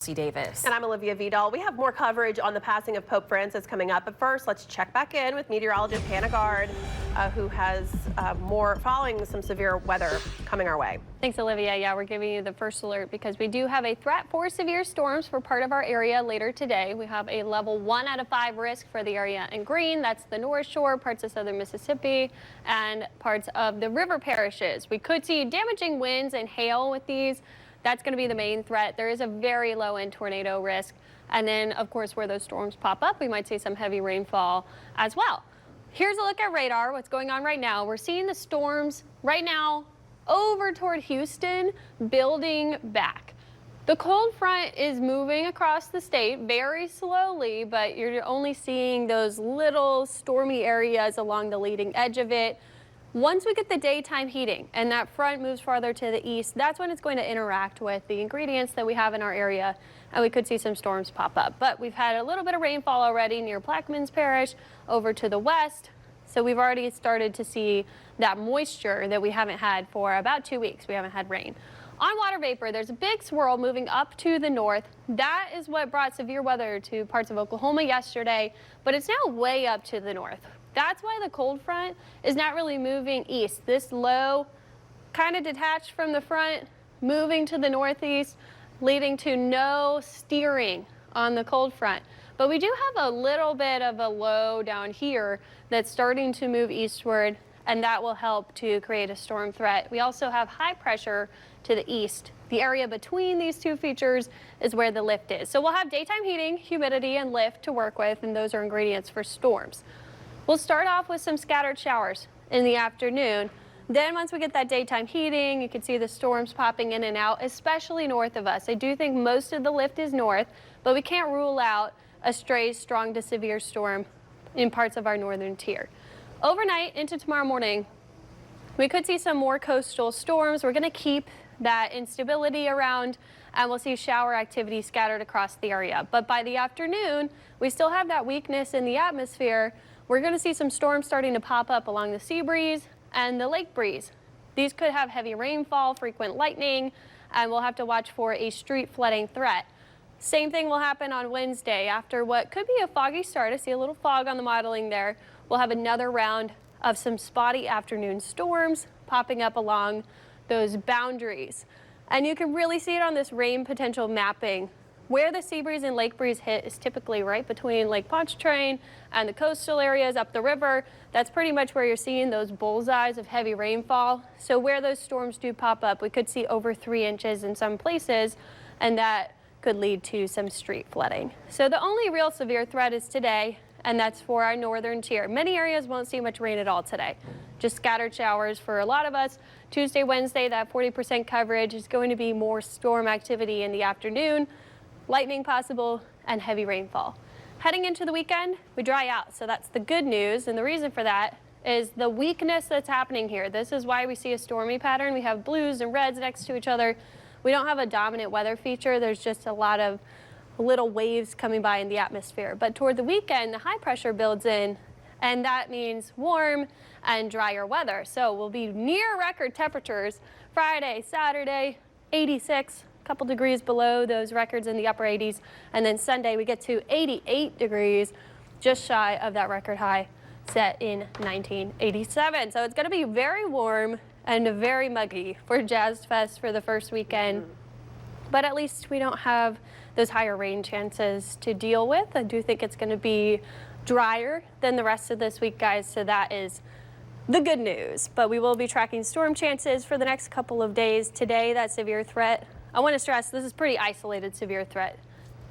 Davis. And I'm Olivia Vidal. We have more coverage on the passing of Pope Francis coming up. But first, let's check back in with meteorologist Hannah Gard, who has more following some severe weather coming our way. Thanks, Olivia. Yeah, we're giving you the first alert because we do have a threat for severe storms for part of our area later today. We have a level 1 out of 5 risk for the area in green. That's the North Shore, parts of southern Mississippi, and parts of the river parishes. We could see damaging winds and hail with these. That's going to be the main threat. There is a very low end tornado risk. And then, of course, where those storms pop up, we might see some heavy rainfall as well. Here's a look at radar, what's going on right now. We're seeing the storms right now over toward Houston, building back. The cold front is moving across the state very slowly, but you're only seeing those little stormy areas along the leading edge of it. Once we get the daytime heating and that front moves farther to the east, that's when it's going to interact with the ingredients that we have in our area, and we could see some storms pop up. But we've had a little bit of rainfall already near Plaquemines Parish over to the west, so we've already started to see that moisture that we haven't had for about 2 weeks. We haven't had rain. On water vapor, there's a big swirl moving up to the north. That is what brought severe weather to parts of Oklahoma yesterday, but it's now way up to the north. That's why the cold front is not really moving east. This low, kind of detached from the front, moving to the northeast, leading to no steering on the cold front. But we do have a little bit of a low down here that's starting to move eastward, and that will help to create a storm threat. We also have high pressure to the east. The area between these two features is where the lift is. So we'll have daytime heating, humidity, and lift to work with, and those are ingredients for storms. We'll start off with some scattered showers in the afternoon. Then once we get that daytime heating, you can see the storms popping in and out, especially north of us. I do think most of the lift is north, but we can't rule out a stray strong to severe storm in parts of our northern tier. Overnight into tomorrow morning, we could see some more coastal storms. We're going to keep that instability around, and we'll see shower activity scattered across the area. But by the afternoon, we still have that weakness in the atmosphere. We're going to see some storms starting to pop up along the sea breeze and the lake breeze. These could have heavy rainfall, frequent lightning, and we'll have to watch for a street flooding threat. Same thing will happen on Wednesday. After what could be a foggy start, I see a little fog on the modeling there, we'll have another round of some spotty afternoon storms popping up along those boundaries. And you can really see it on this rain potential mapping. Where the sea breeze and lake breeze hit is typically right between Lake Pontchartrain and the coastal areas up the river. That's pretty much where you're seeing those bullseyes of heavy rainfall. So where those storms do pop up, we could see over 3 inches in some places, and that could lead to some street flooding. So the only real severe threat is today, and that's for our northern tier. Many areas won't see much rain at all today. Just scattered showers for a lot of us. Tuesday, Wednesday, that 40% coverage is going to be more storm activity in the afternoon. Lightning possible, and heavy rainfall. Heading into the weekend, we dry out, so that's the good news, and the reason for that is the weakness that's happening here. This is why we see a stormy pattern. We have blues and reds next to each other. We don't have a dominant weather feature. There's just a lot of little waves coming by in the atmosphere. But toward the weekend, the high pressure builds in, and that means warm and drier weather. So we'll be near record temperatures Friday, Saturday, 86. Couple degrees below those records in the upper 80s, and then Sunday we get to 88 degrees, just shy of that record high set in 1987. So it's going to be very warm and very muggy for Jazz Fest for the first weekend, but at least we don't have those higher rain chances to deal with. I do think it's going to be drier than the rest of this week, guys, so that is the good news. But we will be tracking storm chances for the next couple of days. Today, that severe threat, I want to stress this is pretty isolated severe threat.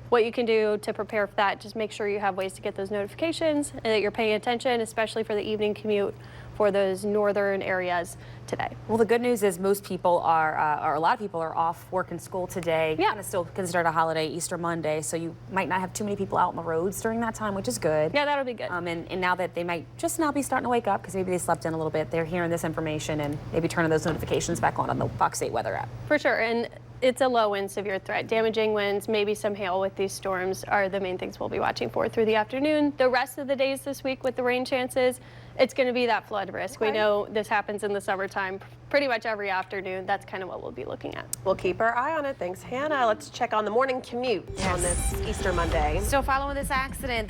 What you can do to prepare for that, just make sure you have ways to get those notifications and that you're paying attention, especially for the evening commute for those northern areas today. Well, the good news is most people are, or a lot of people are off work and school today. Yeah. Kind of still considered a holiday, Easter Monday, so you might not have too many people out on the roads during that time, which is good. Yeah, that'll be good. And now that they might just now be starting to wake up because maybe they slept in a little bit, they're hearing this information and maybe turning those notifications back on the Fox 8 weather app. For sure. And It's a low wind severe threat. Damaging winds, maybe some hail with these storms are the main things we'll be watching for through the afternoon. The rest of the days this week with the rain chances, it's going to be that flood risk. We know this happens in the summertime pretty much every afternoon. That's kind of what we'll be looking at. We'll keep our eye on it. Thanks, Hannah. Let's check on the morning commute on this Easter Monday. Still following this accident.